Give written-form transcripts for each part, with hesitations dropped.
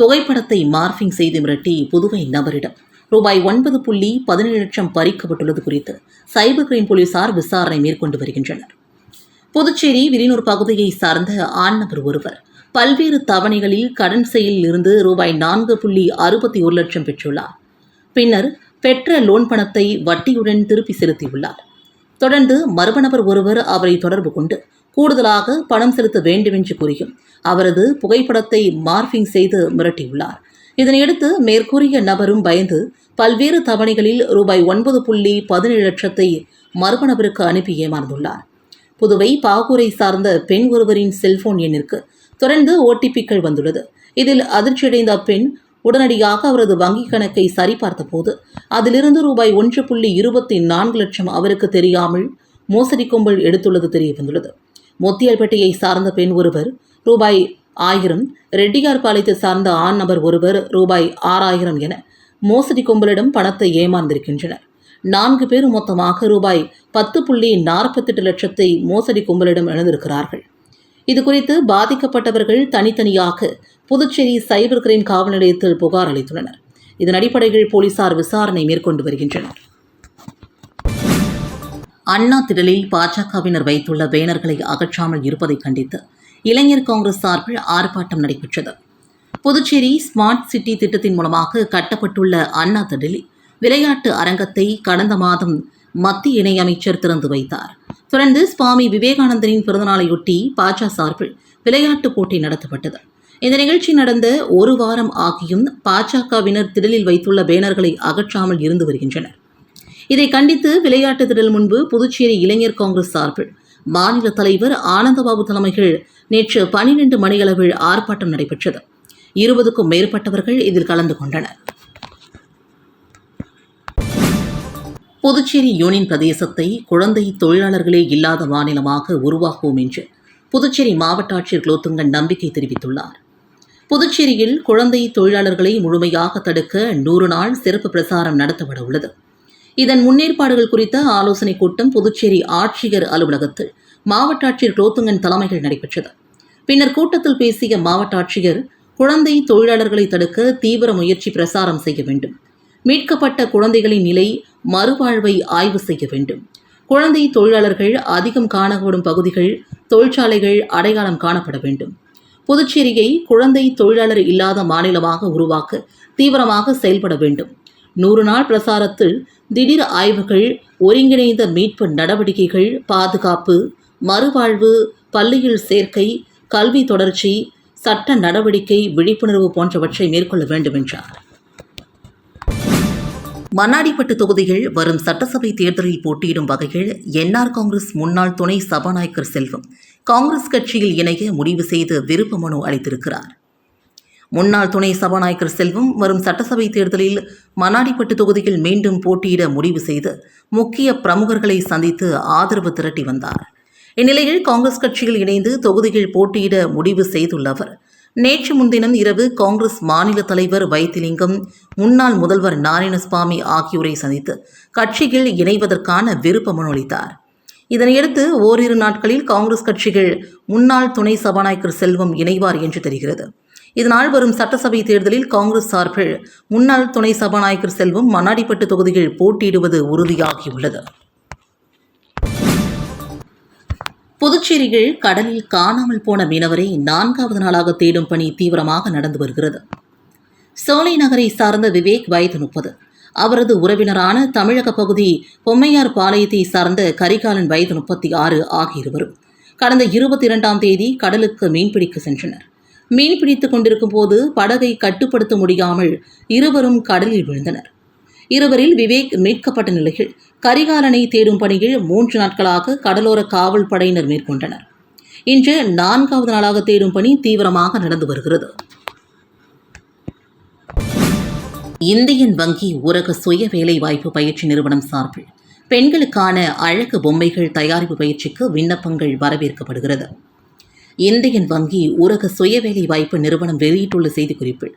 புகைப்படத்தை மார்பிங் செய்து மிரட்டி புதுவை நபரிடம் ரூபாய் 9.17 லட்சம் பறிக்கப்பட்டுள்ளது குறித்து சைபர் கிரைம் போலீசார் விசாரணை மேற்கொண்டு வருகின்றனர். புதுச்சேரி வில்லியனூர் பகுதியை சார்ந்த ஆண் நபர் ஒருவர் பல்வேறு தவணைகளில் கடன் செயலில் இருந்து ரூபாய் 4.61 லட்சம் பெற்றுள்ளார். பின்னர் பெற்ற லோன் பணத்தை வட்டியுடன் திருப்பி செலுத்தியுள்ளார். தொடர்ந்து மர்ம நபர் ஒருவர் அவரை தொடர்பு கொண்டு கூடுதலாக பணம் செலுத்த வேண்டுமென்று கூறியும் அவரது புகைப்படத்தை மார்பிங் செய்து மிரட்டியுள்ளார். இதனையடுத்து மேற்கூறிய நபரும் பயந்து பல்வேறு தவணைகளில் ரூபாய் 9.17 லட்சத்தை மர்ம நபருக்கு அனுப்பி ஏமாந்துள்ளார். புதுவை பாகூரை சார்ந்த பெண் ஒருவரின் செல்போன் எண்ணிற்கு தொடர்ந்து ஓடிபிக்கள் வந்துள்ளது. இதில் அதிர்ச்சியடைந்த பெண் உடனடியாக அவரது வங்கிக் கணக்கை சரிபார்த்தபோது அதிலிருந்து ரூபாய் 1.24 லட்சம் அவருக்கு தெரியாமல் மோசடி கும்பல் எடுத்துள்ளது தெரியவந்துள்ளது. மொத்தியல்பேட்டையை சார்ந்த பெண் ஒருவர் ரூபாய் 1000, ரெட்டியார்பாளையத்தை சார்ந்த ஆண் நபர் ஒருவர் ரூபாய் 6000 என மோசடி கும்பலிடம் பணத்தை ஏமாந்திருக்கின்றனர். 4 பேர் மொத்தமாக ரூபாய் 10.48 லட்சத்தை மோசடி கும்பலிடம் இழந்திருக்கிறார்கள். இதுகுறித்து பாதிக்கப்பட்டவர்கள் தனித்தனியாக புதுச்சேரி சைபர் கிரைம் காவல் நிலையத்தில் புகார் அளித்துள்ளனர். இதன் அடிப்படையில் போலீசார் விசாரணை மேற்கொண்டு வருகின்றனர். அண்ணா திடலில் பாஜகவினர் வைத்துள்ள பேனர்களை அகற்றாமல் இருப்பதை கண்டித்து இளைஞர் காங்கிரஸ் சார்பில் ஆர்ப்பாட்டம் நடைபெற்றது. புதுச்சேரி ஸ்மார்ட் சிட்டி திட்டத்தின் மூலமாக கட்டப்பட்டுள்ள அண்ணா திடலில் விளையாட்டு அரங்கத்தை கடந்த மாதம் மத்திய இணையமைச்சர் திறந்து வைத்தார். தொடர்ந்து சுவாமி விவேகானந்தரின் பிறந்தநாளையொட்டி பாஜக சார்பில் விளையாட்டுப் போட்டி நடத்தப்பட்டது. இந்த நிகழ்ச்சி நடந்த ஒரு வாரம் ஆகியும் பாஜகவினர் திடலில் வைத்துள்ள பேனர்களை அகற்றாமல் இருந்து வருகின்றனர். இதை கண்டித்து விளையாட்டு திடல் முன்பு புதுச்சேரி இளைஞர் காங்கிரஸ் சார்பில் மாநில தலைவர் ஆனந்தபாபு தலைமையில் நேற்று 12 மணியளவில் ஆர்ப்பாட்டம் நடைபெற்றது. 20க்கும் மேற்பட்டவர்கள் இதில் கலந்து கொண்டனர். புதுச்சேரி யூனியன் பிரதேசத்தை குழந்தை தொழிலாளர்களே இல்லாத மாநிலமாக உருவாக்குவோம் என்று புதுச்சேரி மாவட்ட ஆட்சியர் குலோத்துங்கன் நம்பிக்கை தெரிவித்துள்ளார். புதுச்சேரியில் குழந்தை தொழிலாளர்களை முழுமையாக தடுக்க 100 நாள் சிறப்பு பிரசாரம் நடத்தப்பட உள்ளது. இதன் முன்னேற்பாடுகள் குறித்த ஆலோசனைக் கூட்டம் புதுச்சேரி ஆட்சியர் அலுவலகத்தில் மாவட்ட ஆட்சியர் குலோத்துங்கன் தலைமையில் நடைபெற்றது. பின்னர் கூட்டத்தில் பேசிய மாவட்ட ஆட்சியர், குழந்தை தொழிலாளர்களை தடுக்க தீவிர முயற்சி பிரசாரம் செய்ய வேண்டும். மீட்கப்பட்ட குழந்தைகளின் நிலை மறுவாழ்வை ஆய்வு செய்ய வேண்டும். குழந்தை தொழிலாளர்கள் அதிகம் காணப்படும் பகுதிகள், தொழிற்சாலைகள் அடையாளம் காணப்பட வேண்டும். புதுச்சேரியை குழந்தை தொழிலாளர் இல்லாத மாநிலமாக உருவாக்க தீவிரமாக செயல்பட வேண்டும். 100 நாள் பிரசாரத்தில் திடீர் ஆய்வுகள், ஒருங்கிணைந்த மீட்பு நடவடிக்கைகள், பாதுகாப்பு, மறுவாழ்வு, பள்ளியில் சேர்க்கை, கல்வி தொடர்ச்சி, சட்ட நடவடிக்கை, விழிப்புணர்வு போன்றவற்றை மேற்கொள்ள வேண்டும் என்றார். மண்ணாடிப்பட்டு தொகுதியில் வரும் சட்டசபை தேர்தலில் போட்டியிடும் வகையில் என்ஆர் காங்கிரஸ் முன்னாள் துணை சபாநாயகர் செல்வம் காங்கிரஸ் கட்சியில் இணைய முடிவு செய்து விருப்ப மனு அளித்திருக்கிறார். முன்னாள் துணை சபாநாயகர் செல்வம் வரும் சட்டசபை தேர்தலில் மண்ணாடிப்பட்டு தொகுதியில் மீண்டும் போட்டியிட முடிவு செய்து முக்கிய பிரமுகர்களை சந்தித்து ஆதரவு திரட்டி வந்தார். இந்நிலையில் காங்கிரஸ் கட்சியில் இணைந்து தொகுதியில் போட்டியிட முடிவு செய்துள்ள அவர் நேற்று முன்தினம் இரவு காங்கிரஸ் மாநில தலைவர் வைத்திலிங்கம், முன்னாள் முதல்வர் நாராயணசுவாமி ஆகியோரை சந்தித்து கட்சியில் இணைவதற்கான விருப்ப மனு அளித்தார். இதனையடுத்து ஓரிரு நாட்களில் காங்கிரஸ் கட்சியில் முன்னாள் துணை சபாநாயகர் செல்வம் இணைவார் என்று தெரிகிறது. இதனால் வரும் சட்டசபை தேர்தலில் காங்கிரஸ் சார்பில் முன்னாள் துணை சபாநாயகர் செல்வம் மண்ணாடிப்பட்டு தொகுதியில் போட்டியிடுவது உறுதியாகியுள்ளது. புதுச்சேரியில் கடலில் காணாமல் போன மீனவரை 4வது நாளாக தேடும் பணி தீவிரமாக நடந்து வருகிறது. சோலை நகரை சார்ந்த விவேக் வயது 30, அவரது உறவினரான தமிழக பகுதி பொம்மையார் பாளையத்தை சார்ந்த கரிகாலன் வயது 36 ஆகிய இருவரும் கடந்த 22ஆம் தேதி கடலுக்கு மீன்பிடிக்க சென்றனர். மீன்பிடித்துக் கொண்டிருக்கும் போது படகை கட்டுப்படுத்த முடியாமல் இருவரும் கடலில் விழுந்தனர். இருவரில் விவேக் மீட்கப்பட்ட நிலையில் கரிகாலனை தேடும் பணியில் 3 நாட்களாக கடலோர காவல் படையினர் மேற்கொண்டனர். இன்று 4வது நாளாக தேடும் பணி தீவிரமாக நடந்து வருகிறது. இந்தியன் வங்கி ஊரக சுய வேலைவாய்ப்பு பயிற்சி நிறுவனம் சார்பில் பெண்களுக்கான அழகு பொம்மைகள் தயாரிப்பு பயிற்சிக்கு விண்ணப்பங்கள் வரவேற்கப்படுகிறது. இந்தியன் வங்கி ஊரக சுய வேலைவாய்ப்பு நிறுவனம் வெளியிட்டுள்ள செய்திக்குறிப்பில்,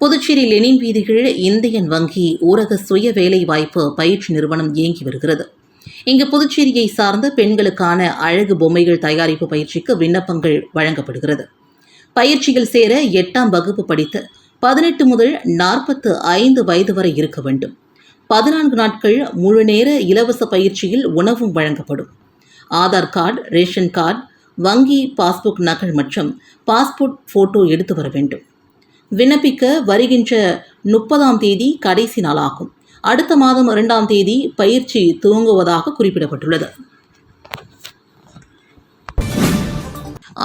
புதுச்சேரி லெனின் வீதியில் இந்தியன் வங்கி ஊரக சுய வேலைவாய்ப்பு பயிற்சி நிறுவனம் இயங்கி வருகிறது. இங்கு புதுச்சேரியை சார்ந்த பெண்களுக்கான அழகு பொம்மைகள் தயாரிப்பு பயிற்சிக்கு விண்ணப்பங்கள் வழங்கப்படுகிறது. பயிற்சியில் சேர 8ஆம் வகுப்பு படித்த 18 முதல் 45 வயது வரை இருக்க வேண்டும். 14 நாட்கள் முழுநேர இலவச பயிற்சியில் உணவும் வழங்கப்படும். ஆதார் கார்டு, ரேஷன் கார்டு, வங்கி பாஸ்புக் நகல் மற்றும் பாஸ்போர்ட் போட்டோ எடுத்து வர வேண்டும். விண்ணப்பிக்க வருகின்ற 30ஆம் தேதி கடைசி நாளாகும். அடுத்த மாதம் 2ஆம் தேதி பயிற்சி துவங்குவதாக குறிப்பிடப்பட்டுள்ளது.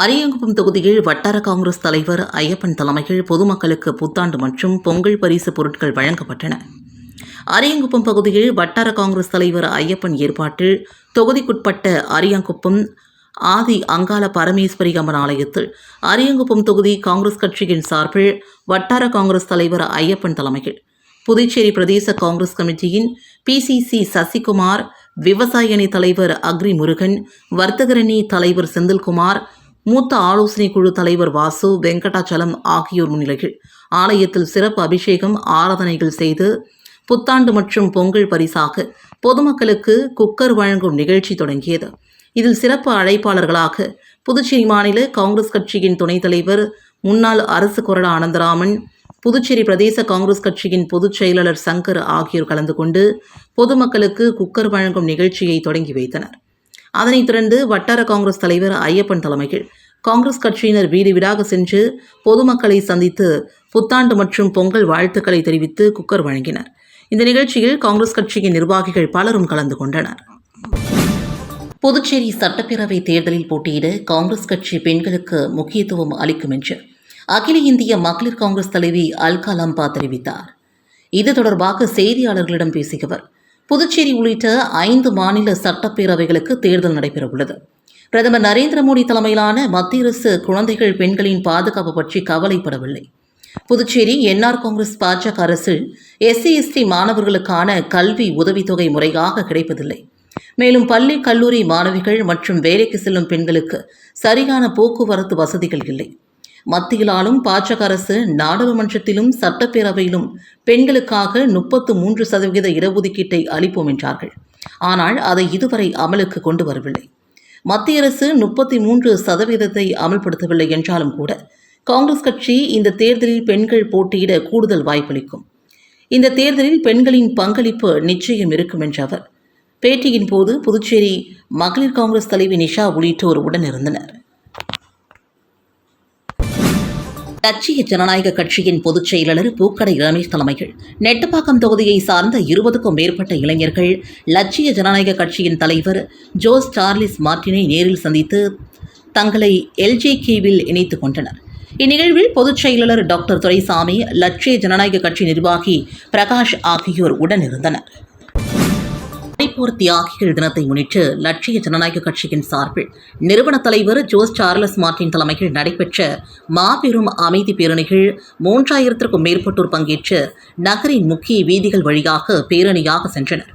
அரியாங்குப்பம் தொகுதியில் வட்டார காங்கிரஸ் தலைவர் ஐயப்பன் தலைமையில் பொதுமக்களுக்கு புத்தாண்டு மற்றும் பொங்கல் பரிசு பொருட்கள் வழங்கப்பட்டன. அரியாங்குப்பம் பகுதியில் வட்டார காங்கிரஸ் தலைவர் ஐயப்பன் ஏற்பாட்டில் தொகுதிக்குட்பட்ட அரியாங்குப்பம் ஆதி அங்காள பரமேஸ்வரி அம்மன் ஆலயத்தில் அரியாங்குப்பம் தொகுதி காங்கிரஸ் கட்சியின் சார்பில் வட்டார காங்கிரஸ் தலைவர் ஐயப்பன் தலைமையில் புதுச்சேரி பிரதேச காங்கிரஸ் கமிட்டியின் PCC சசிகுமார், விவசாய அணி தலைவர் அக்ரி முருகன், வர்த்தகர் அணி தலைவர் செந்தில்குமார், மூத்த ஆலோசனை குழு தலைவர் வாசு வெங்கடாச்சலம் ஆகியோர் முன்னிலையில் ஆலயத்தில் சிறப்பு அபிஷேகம், ஆராதனைகள் செய்து புத்தாண்டு மற்றும் பொங்கல் பரிசாக பொதுமக்களுக்கு குக்கர் வழங்கும் நிகழ்ச்சி தொடங்கியது. இதில் சிறப்பு அழைப்பாளர்களாக புதுச்சேரி மாநில காங்கிரஸ் கட்சியின் துணைத் தலைவர் முன்னாள் அரசு கொறடா அனந்தராமன், புதுச்சேரி பிரதேச காங்கிரஸ் கட்சியின் பொதுச் செயலாளர் சங்கர் ஆகியோர் கலந்து கொண்டு பொதுமக்களுக்கு குக்கர் வழங்கும் நிகழ்ச்சியை தொடங்கி வைத்தனர். அதனைத் தொடர்ந்து வட்டார காங்கிரஸ் தலைவர் ஐயப்பன் தலைமையில் காங்கிரஸ் கட்சியினர் வீடு வீடாக சென்று பொதுமக்களை சந்தித்து புத்தாண்டு மற்றும் பொங்கல் வாழ்த்துக்களை தெரிவித்து குக்கர் வழங்கினர். இந்த நிகழ்ச்சியில் காங்கிரஸ் கட்சியின் நிர்வாகிகள் பலரும் கலந்து கொண்டனர். புதுச்சேரி சட்டப்பேரவை தேர்தலில் போட்டியிட காங்கிரஸ் கட்சி பெண்களுக்கு முக்கியத்துவம் அளிக்கும் என்று அகில இந்திய மகளிர் காங்கிரஸ் தலைவி அல்கா லம்பா தெரிவித்தார். இது தொடர்பாக செய்தியாளர்களிடம் பேசிய அவர், புதுச்சேரி உள்ளிட்ட 5 மாநில சட்டப்பேரவைகளுக்கு தேர்தல் நடைபெறவுள்ளது. பிரதமர் நரேந்திர மோடி தலைமையிலான மத்திய அரசு குழந்தைகள், பெண்களின் பாதுகாப்பு பற்றி கவலைப்படவில்லை. புதுச்சேரி NR காங்கிரஸ் பாஜக அரசில் SC/ST மாணவர்களுக்கான கல்வி உதவித்தொகை முறையாக கிடைப்பதில்லை. மேலும் பள்ளி, கல்லூரி மாணவிகள் மற்றும் வேலைக்கு செல்லும் பெண்களுக்கு சரியான போக்குவரத்து வசதிகள் இல்லை. மத்தியில் ஆளும் பாஜக அரசு நாடாளுமன்றத்திலும் சட்டப்பேரவையிலும் பெண்களுக்காக 33% இடஒதுக்கீட்டை அளிப்போம் என்றார்கள். ஆனால் அதை இதுவரை அமலுக்கு கொண்டு வரவில்லை. மத்திய அரசு 33% அமல்படுத்தவில்லை என்றாலும் கூட காங்கிரஸ் கட்சி இந்த தேர்தலில் பெண்கள் போட்டியிட கூடுதல் வாய்ப்பளிக்கும். இந்த தேர்தலில் பெண்களின் பங்களிப்பு நிச்சயம் இருக்கும் என்ற அவர் பேட்டியின் போது புதுச்சேரி மகளிர் காங்கிரஸ் தலைவி நிஷா உள்ளிட்டோர் உடனிருந்தனர். லட்சிய ஜனநாயக கட்சியின் பொதுச் செயலாளர் பூக்கடை ரமேஷ் தலைமையில் நெட்டப்பாக்கம் தொகுதியை சார்ந்த 20க்கும் மேற்பட்ட இளைஞர்கள் லட்சிய ஜனநாயக கட்சியின் தலைவர் ஜோஸ் சார்லஸ் மார்டினை நேரில் சந்தித்து தங்களை LJKவில் இணைத்துக் கொண்டனர். இந்நிகழ்வில் பொதுச் செயலாளர் டாக்டர் துரைசாமி, லட்சிய ஜனநாயக கட்சி நிர்வாகி பிரகாஷ் ஆகியோர் உடனிருந்தனர். மணிப்பூர் தியாகிகள் தினத்தை முன்னிட்டு லட்சிய ஜனநாயக கட்சியின் சார்பில் நிறுவன தலைவர் ஜோஸ் சார்லஸ் மார்டின் தலைமையில் நடைபெற்ற மாபெரும் அமைதி பேரணிகள் 3000க்கும் மேற்பட்டோர் பங்கேற்று நகரின் முக்கிய வீதிகள் வழியாக பேரணியாக சென்றனர்.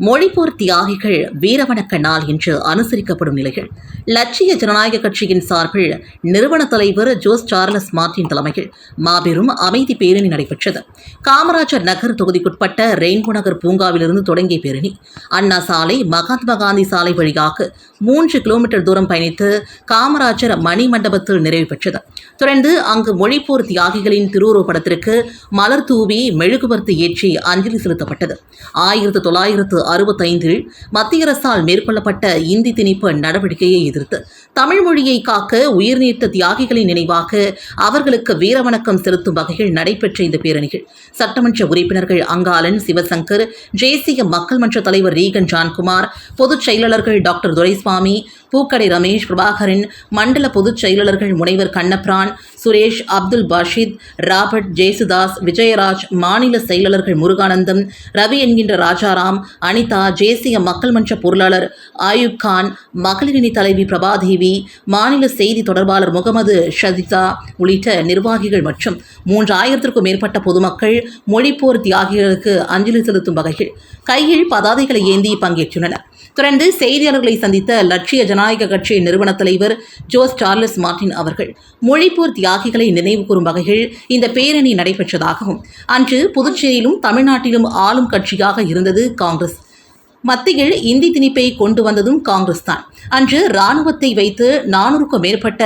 மொழிப்போர் தியாகிகள் வீரவணக்க நாள் என்று அனுசரிக்கப்படும் நிலையில் லட்சிய ஜனநாயக கட்சியின் சார்பில் நிறுவன தலைவர் ஜோஸ் சார்லஸ் மார்டின் தலைமையில் மாபெரும் அமைதி பேரணி நடைபெற்றது. காமராஜர் நகர் தொகுதிக்குட்பட்ட ரெயின்போ நகர் பூங்காவிலிருந்து தொடங்கிய பேரணி அண்ணா சாலை, மகாத்மா காந்தி சாலை வழியாக 3 கிலோமீட்டர் தூரம் பயணித்து காமராஜர் மணி மண்டபத்தில் நிறைவு பெற்றது. தொடர்ந்து அங்கு மொழிப்போர் தியாகிகளின் திருவுருவப்படத்திற்கு மலர் தூவி மெழுகுவர்த்தி ஏற்றி அஞ்சலி செலுத்தப்பட்டது. 1965 மத்திய அரசால் மேற்கொள்ளப்பட்ட இந்தி திணிப்பு நடவடிக்கையை எதிர்த்து தமிழ் மொழியை காக்க உயிர்நீத்த தியாகிகளின் நினைவாக அவர்களுக்கு வீரவணக்கம் செலுத்தும் வகையில் நடைபெற்ற இந்த பேரணிகள் சட்டமன்ற உறுப்பினர்கள் அங்காளன், சிவசங்கர், தேசிய மக்கள் மன்ற தலைவர் ரீகன் ஜான்குமார், பொதுச் செயலாளர்கள் டாக்டர் துரைசாமி, பூக்கடை ரமேஷ், பிரபாகரன், மண்டல பொதுச் செயலாளர்கள் முனைவர் கண்ணபிரான், சுரேஷ், அப்துல் பாஷித், ராபர்ட், ஜேசுதாஸ், விஜயராஜ், மாநில செயலாளர்கள் முருகானந்தம், ரவி என்கின்ற ராஜாராம், அனிதா, தேசிய மக்கள் மன்ற பொருளாளர் ஆயுப் கான், மகளிரணி தலைவி பிரபாதேவி, மாநில செய்தி தொடர்பாளர் முகமது ஷதிதா உள்ளிட்ட நிர்வாகிகள் மற்றும் 3000க்கும் மேற்பட்ட பொதுமக்கள் மொழிப்போர் தியாகிகளுக்கு அஞ்சலி செலுத்தும் வகையில் கையில் பதாதைகளை ஏந்தி பங்கேற்றுள்ளனர். தொடர்ந்து செய்தியாளர்களை சந்தித்த லட்சிய ஜனநாயக கட்சியின் நிறுவன தலைவர் ஜோஸ் சார்லஸ் மார்டின் அவர்கள் மொழிப்போர் தியாகிகளை நினைவு கூறும் வகையில் இந்த பேரணி நடைபெற்றதாகவும், அன்று புதுச்சேரியிலும் தமிழ்நாட்டிலும் ஆளும் கட்சியாக இருந்தது காங்கிரஸ். மத்தியில் இந்தி திணிப்பை கொண்டு வந்ததும் காங்கிரஸ் தான். அன்று ராணுவத்தை வைத்து 400க்கும் மேற்பட்ட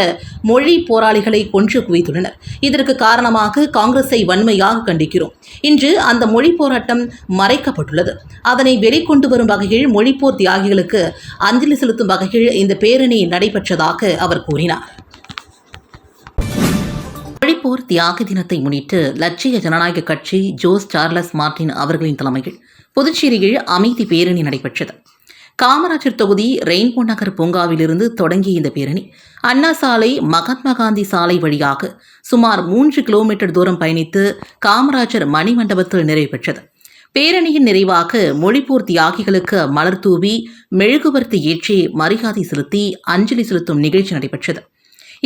மொழி போராளிகளை கொன்று குவித்துள்ளனர். இதற்கு காரணமாக காங்கிரஸை வன்மையாக கண்டிக்கிறோம். இன்று அந்த மொழி போராட்டம் மறைக்கப்பட்டுள்ளது. அதனை வெளிக்கொண்டு வரும் வகையில் மொழிப்போர் தியாகிகளுக்கு அஞ்சலி செலுத்தும் வகையில் இந்த பேரணி நடைபெற்றதாக அவர் கூறினார். மொழிப்போர் தியாக தினத்தை முன்னிட்டு லட்சிய ஜனநாயக கட்சி ஜோஸ் சார்லஸ் மார்டின் அவர்களின் தலைமையில் புதுச்சேரியில் அமைதி பேரணி நடைபெற்றது. காமராஜர் தொகுதி ரெயின்போ நகர் பூங்காவிலிருந்து தொடங்கிய இந்த பேரணி அண்ணா சாலை, மகாத்மா காந்தி சாலை வழியாக சுமார் 3 கிலோமீட்டர் தூரம் பயணித்து காமராஜர் மணிமண்டபத்தில் நிறைவு பெற்றது. பேரணியின் நிறைவாக மொழிப்போர் தியாகிகளுக்கு மலர் தூவி மெழுகுவர்த்தி ஏற்றி மரியாதை செலுத்தி அஞ்சலி செலுத்தும் நிகழ்ச்சி நடைபெற்றது.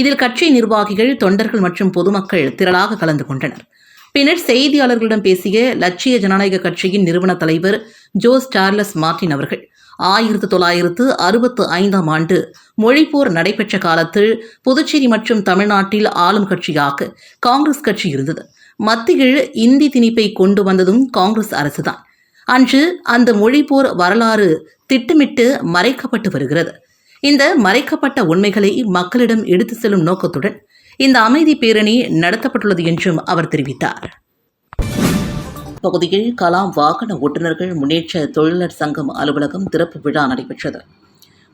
இதில் கட்சி நிர்வாகிகள், தொண்டர்கள் மற்றும் பொதுமக்கள் திரளாக கலந்து கொண்டனர். பின்னர் செய்தியாளர்களிடம் பேசிய லட்சிய ஜனநாயக கட்சியின் நிறுவன தலைவர் ஜோஸ் சார்லஸ் மார்டின் அவர்கள் 1965ஆம் ஆண்டு மொழிப்போர் நடைபெற்ற காலத்தில் புதுச்சேரி மற்றும் தமிழ்நாட்டில் ஆளும் கட்சியாக காங்கிரஸ் கட்சி இருந்தது. மத்தியில் இந்தி திணிப்பை கொண்டு வந்ததும் காங்கிரஸ் அரசுதான். அன்று அந்த மொழிப்போர் வரலாறு திட்டமிட்டு மறைக்கப்பட்டு வருகிறது. இந்த மறைக்கப்பட்ட உண்மைகளை மக்களிடம் எடுத்து செல்லும் நோக்கத்துடன் இந்த அமைதி பேரணி நடத்தப்பட்டுள்ளது என்றும் அவர் தெரிவித்தார். பகுதியில் கலாம் வாகன ஓட்டுநர்கள் முன்னேற்ற தொழிலாளர் சங்கம் அலுவலகம் திறப்பு விழா நடைபெற்றது.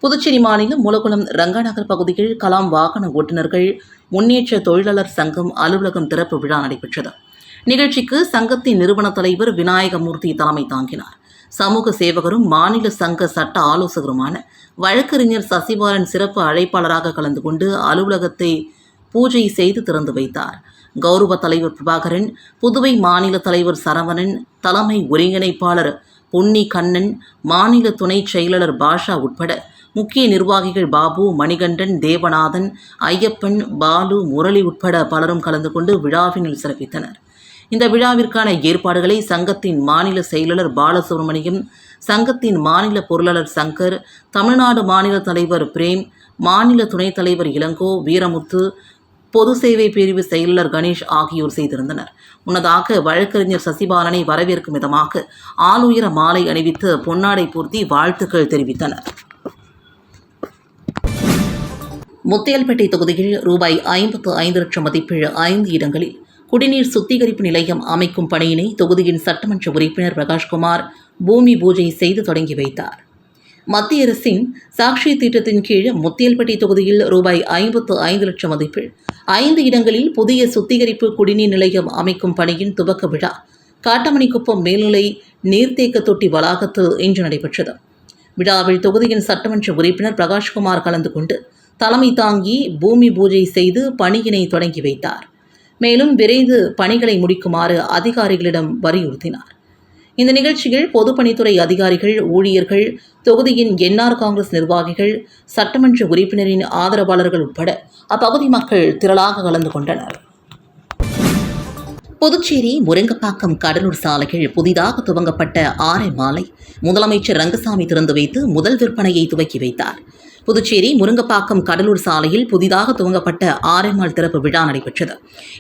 புதுச்சேரி மாநிலம் மூலகுளம் ரங்கநகர் பகுதியில் கலாம் வாகன ஓட்டுநர்கள் முன்னேற்ற தொழிலாளர் சங்கம் அலுவலகம் திறப்பு விழா நடைபெற்றது. நிகழ்ச்சிக்கு சங்கத்தின் நிறுவன தலைவர் விநாயகமூர்த்தி தலைமை தாங்கினார். சமூக சேவகரும் மாநில சங்க சட்ட ஆலோசகருமான வழக்கறிஞர் சசிபாலன் சிறப்பு அழைப்பாளராக கலந்து கொண்டு அலுவலகத்தை பூஜை செய்து திறந்து வைத்தார். கௌரவ தலைவர் பிரபாகரன், புதுவை மாநில தலைவர் சரவணன், தலைமை ஒருங்கிணைப்பாளர் பொன்னி கண்ணன், மாநில துணை செயலாளர் பாஷா உட்பட முக்கிய நிர்வாகிகள் பாபு, மணிகண்டன், தேவநாதன், ஐயப்பன், பாலு, முரளி உட்பட பலரும் கலந்து கொண்டு விழாவினில் சிறப்பித்தனர். இந்த விழாவிற்கான ஏற்பாடுகளை சங்கத்தின் மாநில செயலாளர் பாலசுப்ரமணியம், சங்கத்தின் மாநில பொருளாளர் சங்கர், தமிழ்நாடு மாநில தலைவர் பிரேம், மாநில துணைத் தலைவர் இளங்கோ, வீரமுத்து, பொது சேவை பிரிவு செயலாளர் கணேஷ் ஆகியோர் செய்திருந்தனர். முன்னதாக வழக்கறிஞர் சசிபாலனை வரவேற்கும் விதமாக ஆளுயர மாலை அணிவித்து பொன்னாடை பூர்த்தி வாழ்த்துக்கள் தெரிவித்தனர். முத்தியால்பேட்டை தொகுதியில் ரூபாய் 55 லட்சம் மதிப்பில் 5 இடங்களில் குடிநீர் சுத்திகரிப்பு நிலையம் அமைக்கும் பணியினை தொகுதியின் சட்டமன்ற உறுப்பினர் பிரகாஷ்குமார் பூமி பூஜை செய்து தொடங்கி வைத்தார். மத்திய அரசின் சாக்ஷி திட்டத்தின் கீழ் முத்தியால்பேட்டை தொகுதியில் ரூபாய் 55 லட்சம் மதிப்பில் 5 இடங்களில் புதிய சுத்திகரிப்பு குடிநீர் நிலையம் அமைக்கும் பணியின் துவக்க விழா காட்டமணிக்குப்பம் மேல்நிலை நீர்த்தேக்க தொட்டி வளாகத்தில் இன்று நடைபெற்றது. விழாவில் தொகுதியின் சட்டமன்ற உறுப்பினர் பிரகாஷ்குமார் கலந்து கொண்டு தலைமை தாங்கி பூமி பூஜை செய்து பணியினை தொடங்கி வைத்தார். மேலும் விரைந்து பணிகளை முடிக்குமாறு அதிகாரிகளிடம் வலியுறுத்தினார். இந்த நிகழ்ச்சியில் பொதுப்பணித்துறை அதிகாரிகள், ஊழியர்கள், தொகுதியின் என்ஆர் காங்கிரஸ் நிர்வாகிகள், சட்டமன்ற உறுப்பினரின் ஆதரவாளர்கள் உட்பட அப்பகுதி மக்கள் திரளாக கலந்து கொண்டனர். புதுச்சேரி முருங்கப்பாக்கம் கடலூர் சாலையில் புதிதாக துவங்கப்பட்ட ஆரை மாலை முதலமைச்சர் ரங்கசாமி திறந்து வைத்து முதல் விற்பனையை துவக்கி வைத்தார். புதுச்சேரி முருங்கப்பாக்கம் கடலூர் சாலையில் புதிதாக துவங்கப்பட்ட ஆரைமால் திறப்பு விழா நடைபெற்றது.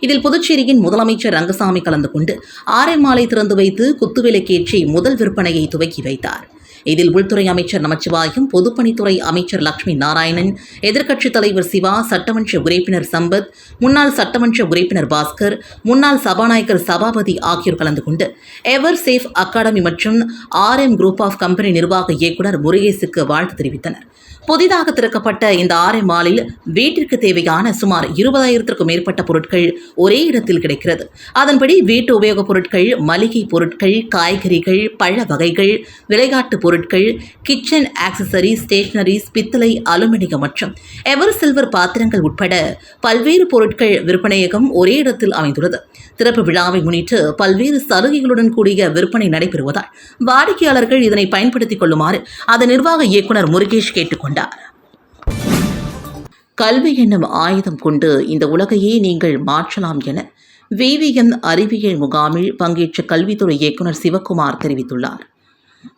இதில் புதுச்சேரியின் முதலமைச்சர் ரங்கசாமி கலந்து கொண்டு ஆரைமாலை திறந்து வைத்து குத்துவிளக்கேற்றி முதல் விற்பனையை துவக்கி வைத்தார். இதில் உள்துறை அமைச்சர் நமச்சிவாயம், பொதுப்பணித்துறை அமைச்சர் லட்சுமி நாராயணன், எதிர்க்கட்சித் தலைவர் சிவா, சட்டமன்ற உறுப்பினர் சம்பத், முன்னாள் சட்டமன்ற உறுப்பினர் பாஸ்கர், முன்னாள் சபாநாயகர் சபாபதி ஆகியோர் கலந்து கொண்டு எவர் சேஃப் அகாடமி மற்றும் RM குரூப் ஆஃப் கம்பெனி நிர்வாக இயக்குநர் முருகேசுக்கு வாழ்த்து தெரிவித்தனர். புதிதாக திறக்கப்பட்ட இந்த ஆரை மாலில் வீட்டிற்கு தேவையான சுமார் 20,000க்கும் மேற்பட்ட பொருட்கள் ஒரே இடத்தில் கிடைக்கிறது. அதன்படி வீட்டு உபயோகப் பொருட்கள், மளிகை பொருட்கள், காய்கறிகள், பழ வகைகள், விளையாட்டு பொருட்கள், கிச்சன் ஆக்சசரி, ஸ்டேஷனரிஸ், பித்தளை, அலுமினியம் மற்றும் எவர் சில்வர் பாத்திரங்கள் உட்பட பல்வேறு பொருட்கள் விற்பனையகம் ஒரே இடத்தில் அமைந்துள்ளது. திறப்பு விழாவை முன்னிட்டு பல்வேறு சலுகைகளுடன் கூடிய விற்பனை நடைபெறுவதால் வாடிக்கையாளர்கள் இதனை பயன்படுத்திக் கொள்ளுமாறு அதன் நிர்வாக இயக்குநர் முருகேஷ் கேட்டுக்கொண்டார். கல்வி என்னும் ஆயுதம் கொண்டு இந்த உலகையே நீங்கள் மாற்றலாம் என VVM அறிவியல் முகாமில் பங்கேற்ற கல்வித்துறை இயக்குநர் சிவக்குமார் தெரிவித்துள்ளார்.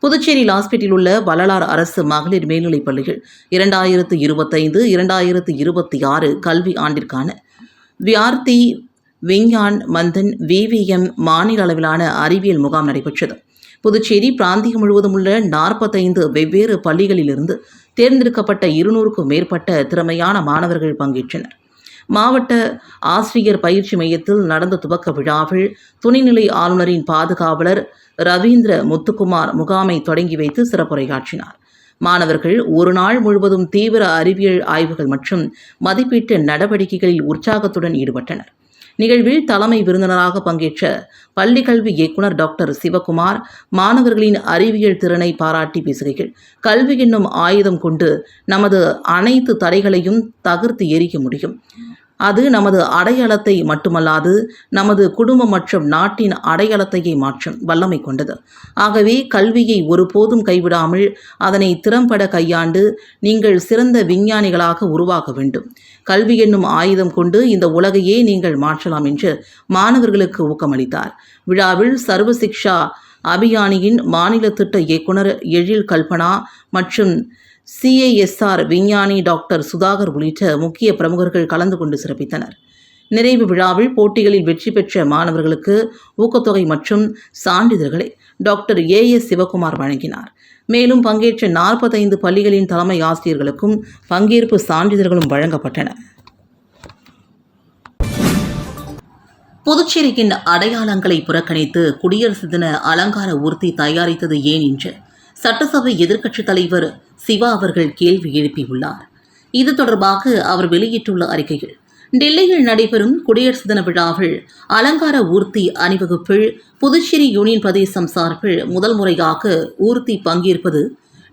புதுச்சேரி லாஸ்பேட்டில் உள்ள வள்ளலார் அரசு மகளிர் மேல்நிலைப் பள்ளியில் 2025-2026 கல்வி ஆண்டிற்கான வியார்த்தி விஞ்ஞான் மந்தன் VVM மாநில அளவிலான அறிவியல் முகாம் நடைபெற்றது. புதுச்சேரி பிராந்தியம் முழுவதும் உள்ள 45 வெவ்வேறு பள்ளிகளிலிருந்து தேர்ந்தெடுக்கப்பட்ட 200க்கும் மேற்பட்ட திறமையான மாணவர்கள் பங்கேற்றனர். மாவட்ட ஆசிரியர் பயிற்சி மையத்தில் நடந்த துவக்க விழாவில் துணைநிலை ஆளுநரின் பாதுகாவலர் ரவீந்திர முத்துக்குமார் முகாமை தொடங்கி வைத்து சிறப்புரையாற்றினார். மாணவர்கள் ஒரு நாள் முழுவதும் தீவிர அறிவியல் ஆய்வுகள் மற்றும் மதிப்பீட்டு நடவடிக்கைகளில் உற்சாகத்துடன் ஈடுபட்டனர். நிகழ்வில் தலைமை விருந்தினராக பங்கேற்ற பள்ளிக்கல்வி இயக்குநர் டாக்டர் சிவகுமார் மாணவர்களின் அறிவியல் திறனை பாராட்டி பேசுகையில், கல்வி என்னும் ஆயுதம் கொண்டு நமது அனைத்து தடைகளையும் தகர்த்து எறிய முடியும். அது நமது அடையாளத்தை மட்டுமல்லாது நமது குடும்பம் மற்றும் நாட்டின் அடையாளத்தையே மாற்றும் வல்லமை கொண்டது. ஆகவே கல்வியை ஒருபோதும் கைவிடாமல் அதனை திறம்பட கையாண்டு நீங்கள் சிறந்த விஞ்ஞானிகளாக உருவாக வேண்டும். கல்வி என்னும் ஆயுதம் கொண்டு இந்த உலகையே நீங்கள் மாற்றலாம் என்று மாணவர்களுக்கு ஊக்கமளித்தார். விழாவில் சர்வ சிக்ஷா அபியானியின் மாநில திட்ட இயக்குனர் எழில் கல்பனா மற்றும் CISR விஞ்ஞானி டாக்டர் சுதாகர் உள்ளிட்ட முக்கிய பிரமுகர்கள் கலந்து கொண்டு சிறப்பித்தனர். நிறைவு விழாவில் போட்டிகளில் வெற்றி பெற்ற மாணவர்களுக்கு ஊக்கத்தொகை மற்றும் சான்றிதழ்களை டாக்டர் AS சிவகுமார் வழங்கினார். மேலும் பங்கேற்ற 45 பள்ளிகளின் தலைமை ஆசிரியர்களுக்கும் பங்கேற்பு சான்றிதழ்களும் வழங்கப்பட்டன. புதுச்சேரியின் அடையாளங்களை புறக்கணித்து குடியரசு தின அலங்கார ஊர்தி தயாரித்தது ஏன் என்று சட்டசபை எதிர்க்கட்சித் தலைவர் சிவா அவர்கள் கேள்வி எழுப்பியுள்ளார். இது தொடர்பாக அவர் வெளியிட்டுள்ள அறிக்கையில், டெல்லியில் நடைபெறும் குடியரசு தின விழாவில் அலங்கார ஊர்தி அணிவகுப்பில் புதுச்சேரி யூனியன் பிரதேசம் சார்பில் முதல் முறையாக ஊர்தி பங்கேற்பது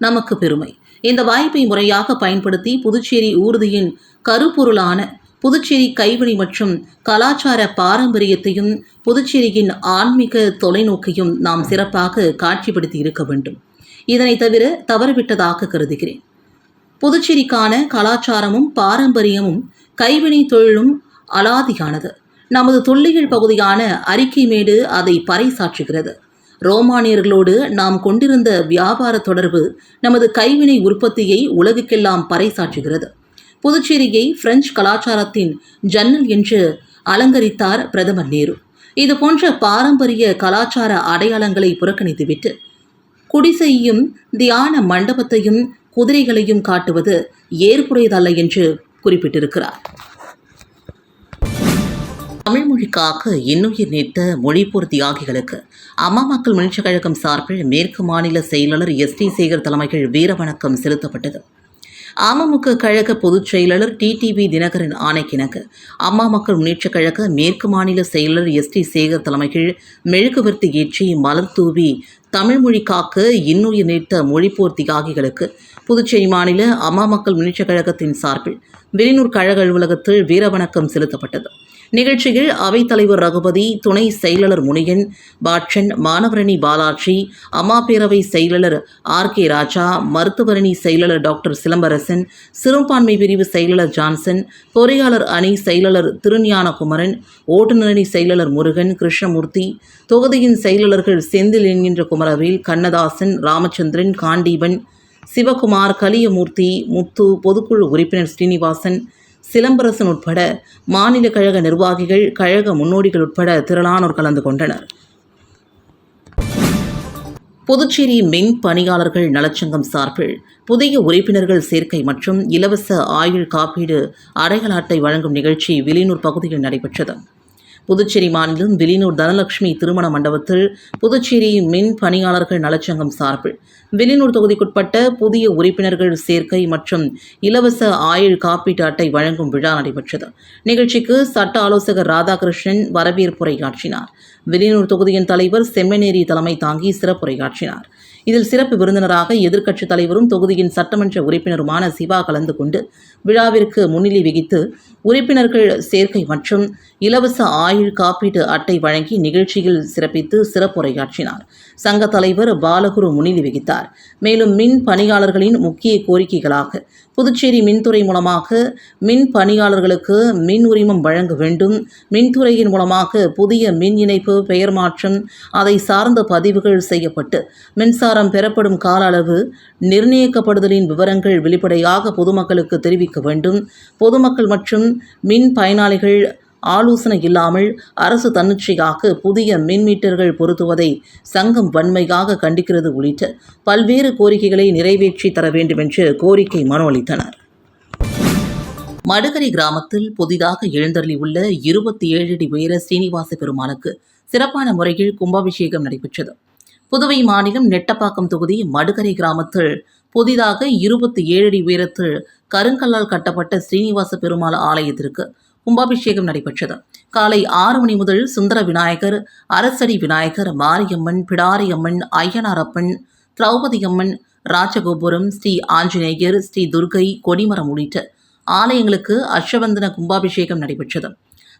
நமக்கு பெருமை. இந்த வாய்ப்பை முறையாக பயன்படுத்தி புதுச்சேரி ஊர்தியின் கருப்பொருளான புதுச்சேரி கைவினை மற்றும் கலாச்சார பாரம்பரியத்தையும் புதுச்சேரியின் ஆன்மீக தொலைநோக்கையும் நாம் சிறப்பாக காட்சிப்படுத்தி இருக்க வேண்டும். இதனை தவிர தவறிவிட்டதாக கருதுகிறேன். புதுச்சேரிக்கான கலாச்சாரமும் பாரம்பரியமும் கைவினை தொழிலும் அலாதியானது. நமது தொல்லியல் பகுதியான அரிக்கைமேடு அதை பறைசாற்றுகிறது. ரோமானியர்களோடு நாம் கொண்டிருந்த வியாபார தொடர்பு நமது கைவினை உற்பத்தியை உலகுக்கெல்லாம் பறைசாற்றுகிறது. புதுச்சேரியை பிரெஞ்சு கலாச்சாரத்தின் ஜன்னல் என்று அலங்கரித்தார் பிரதமர் நேரு. இதுபோன்ற பாரம்பரிய கலாச்சார அடையாளங்களை புறக்கணித்துவிட்டு குடிசையையும் தியான மண்டபத்தையும் குதிரைகளையும் காட்டுவது ஏற்புடையதல்ல என்று குறிப்பிட்டிருக்கிறார். தமிழ் மொழிக்காக இன்னுயிர் நீத்த மொழிப்போர் தியாகிகளுக்கு அம்மா மக்கள் முன்னேற்றக் கழகம் சார்பில் மேற்கு மாநில செயலாளர் SD சேகர் தலைமையில் வீரவணக்கம் செலுத்தப்பட்டது. அமமுக கழக பொதுச் செயலாளர் TTV தினகரன் ஆணைக்கிணங்க அம்மா மக்கள் முன்னேற்றக் கழக மேற்கு மாநில செயலாளர் SD சேகர் தலைமையில் மெழுகுவர்த்தி ஏற்றி மலர் தூவி தமிழ் மொழி காக்க இன்னுயிர் நீத்த மொழிப்போர் தியாகிகளுக்கு புதுச்சேரி மாநில அம்மா மக்கள் முன்னேற்றக் கழகத்தின் சார்பில் வெளியூர் கழக அலுவலகத்தில் வீரவணக்கம் செலுத்தப்பட்டது. நிகழ்ச்சியில் அவைத்தலைவர் ரகுபதி, துணை செயலாளர் முனியன், பாட்சன், மாணவரணி பாலாஜி, அம்மா பேரவை செயலாளர் RK ராஜா, மருத்துவரணி செயலாளர் டாக்டர் சிலம்பரசன், சிறுபான்மை பிரிவு செயலாளர் ஜான்சன், பொறியாளர் அணி செயலாளர் திருஞானகுமரன், ஓட்டுநரணி செயலாளர் முருகன், கிருஷ்ணமூர்த்தி, தொகுதியின் செயலாளர்கள் செந்தில் என்கின்ற குமரவேல், கண்ணதாசன், ராமச்சந்திரன், காண்டீபன், சிவகுமார், கலியமூர்த்தி, முத்து, பொதுக்குழு உறுப்பினர் ஸ்ரீனிவாசன், சிலம்பரசன் உட்பட மாநில கழக நிர்வாகிகள், கழக முன்னோடிகள் உட்பட திரளானோர் கலந்து கொண்டனர். புதுச்சேரி மின் பணியாளர்கள் நலச்சங்கம் சார்பில் புதிய உறுப்பினர்கள் சேர்க்கை மற்றும் இலவச ஆயுள் காப்பீடு அடையாள அட்டை வழங்கும் நிகழ்ச்சி வில்லியனூர் பகுதியில் நடைபெற்றது. புதுச்சேரி மாநிலம் வில்லியனூர் தனலட்சுமி திருமண மண்டபத்தில் புதுச்சேரி மின் பணியாளர்கள் நலச்சங்கம் சார்பில் வில்லியனூர் தொகுதிக்குட்பட்ட புதிய உறுப்பினர்கள் சேர்க்கை மற்றும் இலவச ஆயுள் காப்பீட்டு அட்டை வழங்கும் விழா நடைபெற்றது. நிகழ்ச்சிக்கு சட்ட ஆலோசகர் ராதாகிருஷ்ணன் வரவேற்புரையாற்றினார். வில்லியனூர் தொகுதியின் தலைவர் செம்மனேரி தலைமை தாங்கி சிறப்புரையாற்றினார். இதில் சிறப்பு விருந்தினராக எதிர்க்கட்சித் தலைவரும் தொகுதியின் சட்டமன்ற உறுப்பினருமான சிவா கலந்து கொண்டு விழாவிற்கு முன்னிலை வகித்து உறுப்பினர்கள் சேர்க்கை மற்றும் இலவச ஆயுள் காப்பீட்டு அட்டை வழங்கி நிகழ்ச்சியில் சிறப்பித்து சிறப்புரையாற்றினார். சங்க தலைவர் பாலகுரு முன்னிலை வகித்தார். மேலும் மின் பணியாளர்களின் முக்கிய கோரிக்கைகளாக புதுச்சேரி மின்துறை மூலமாக மின் பணியாளர்களுக்கு மின் உரிமம் வழங்க வேண்டும், மின்துறையின் மூலமாக புதிய மின் இணைப்பு, பெயர் மாற்றம், அதை சார்ந்த பதிவுகள் செய்யப்பட்டு மின்சாரம் பெறப்படும் கால அளவு நிர்ணயிக்கப்படுதலின் விவரங்கள் வெளிப்படையாக பொதுமக்களுக்கு தெரிவிக்க வேண்டும், பொதுமக்கள் மற்றும் மின் பயனாளிகள் ஆலோசனை இல்லாமல் அரசு தன்னிச்சையாக புதிய மின் மீட்டர்கள் பொருத்துவதை சங்கம் வன்மையாக கண்டிக்கிறது உள்ளிட்ட பல்வேறு கோரிக்கைகளை நிறைவேற்றி தர வேண்டும் என்று கோரிக்கை மனு அளித்தனர். மடுகரை கிராமத்தில் புதிதாக எழுந்தருளியுள்ள 27 அடி உயர ஸ்ரீனிவாச பெருமானுக்கு சிறப்பான முறையில் கும்பாபிஷேகம் நடைபெற்றது. புதுவை மாநிலம் நெட்டப்பாக்கம் தொகுதி மடுகரை கிராமத்தில் புதிதாக 27 அடி உயரத்தில் கருங்கல்லால் கட்டப்பட்ட ஸ்ரீனிவாச பெருமாள் ஆலயத்திற்கு கும்பாபிஷேகம் நடைபெற்றது. காலை 6 மணி முதல் சுந்தர விநாயகர், அரசடி விநாயகர், மாரியம்மன், பிடாரியம்மன், ஐயனாரப்பன், திரௌபதி அம்மன், ராஜகோபுரம், ஸ்ரீ ஆஞ்சநேயர், ஸ்ரீ துர்கை, கொடிமரம் உள்ளிட்ட ஆலயங்களுக்கு அஷ்டவந்தன கும்பாபிஷேகம் நடைபெற்றது.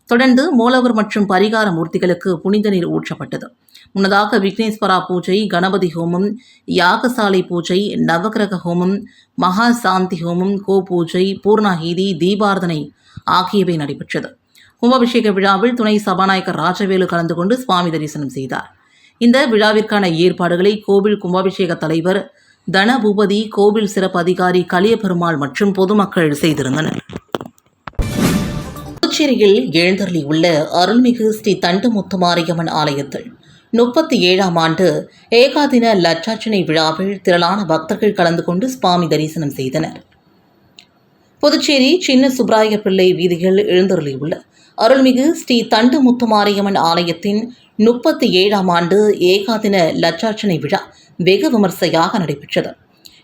தொடர்ந்து மூலவர் மற்றும் பரிகார மூர்த்திகளுக்கு புனித நீர் ஊற்றப்பட்டது. முன்னதாக விக்னேஸ்வரா பூஜை, கணபதி ஹோமம், யாகசாலை பூஜை, நவகிரக ஹோமம், மகா சாந்தி ஹோமம், பூஜை, பூர்ணாஹீதி, தீபார்த்தனை ஆகியவை நடைபெற்றது. கும்பாபிஷேக விழாவில் துணை சபாநாயகர் ராஜவேலு கலந்து கொண்டு சுவாமி தரிசனம் செய்தார். இந்த விழாவிற்கான ஏற்பாடுகளை கோவில் கும்பாபிஷேக தலைவர் தனபூபதி, கோவில் சிறப்பு அதிகாரி கலியபெருமாள் மற்றும் பொதுமக்கள் செய்திருந்தனர். புதுச்சேரியில் எழுந்தருளியுள்ள அருள்மிகு ஸ்ரீ தண்டுமுத்து மாரியம்மன் ஆலயத்தில் 37ஆம் ஆண்டு ஏகாதின லட்சார்ச்சனை விழாவில் திரளான பக்தர்கள் கலந்து கொண்டு சுவாமி தரிசனம் செய்தனர். புதுச்சேரி சின்ன சுப்ராய பிள்ளை வீதியில் எழுந்தருளியுள்ள அருள்மிகு ஸ்ரீ தண்டுமுத்து மாரியம்மன் ஆலயத்தின் 37ஆம் ஆண்டு ஏகாதின லட்சார்ச்சனை விழா வெகு விமர்சையாக நடைபெற்றது.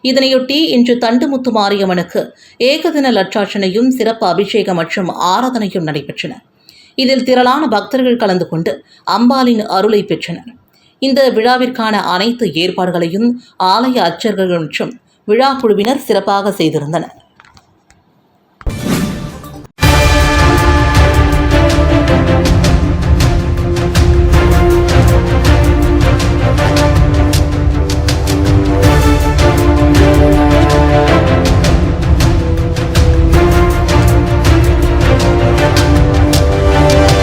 இதனையொட்டி இன்று தண்டுமுத்து மாரியம்மனுக்கு ஏகதின லட்சார்ச்சனையும் சிறப்பு அபிஷேகம் மற்றும் ஆராதனையும் நடைபெற்றன. இதில் திரளான பக்தர்கள் கலந்து கொண்டு அம்பாளின் அருளை பெற்றனர். இந்த விழாவிற்கான அனைத்து ஏற்பாடுகளையும் ஆலய அர்ச்சகர்கள் மற்றும் விழா குழுவினர் சிறப்பாக செய்திருந்தனர்.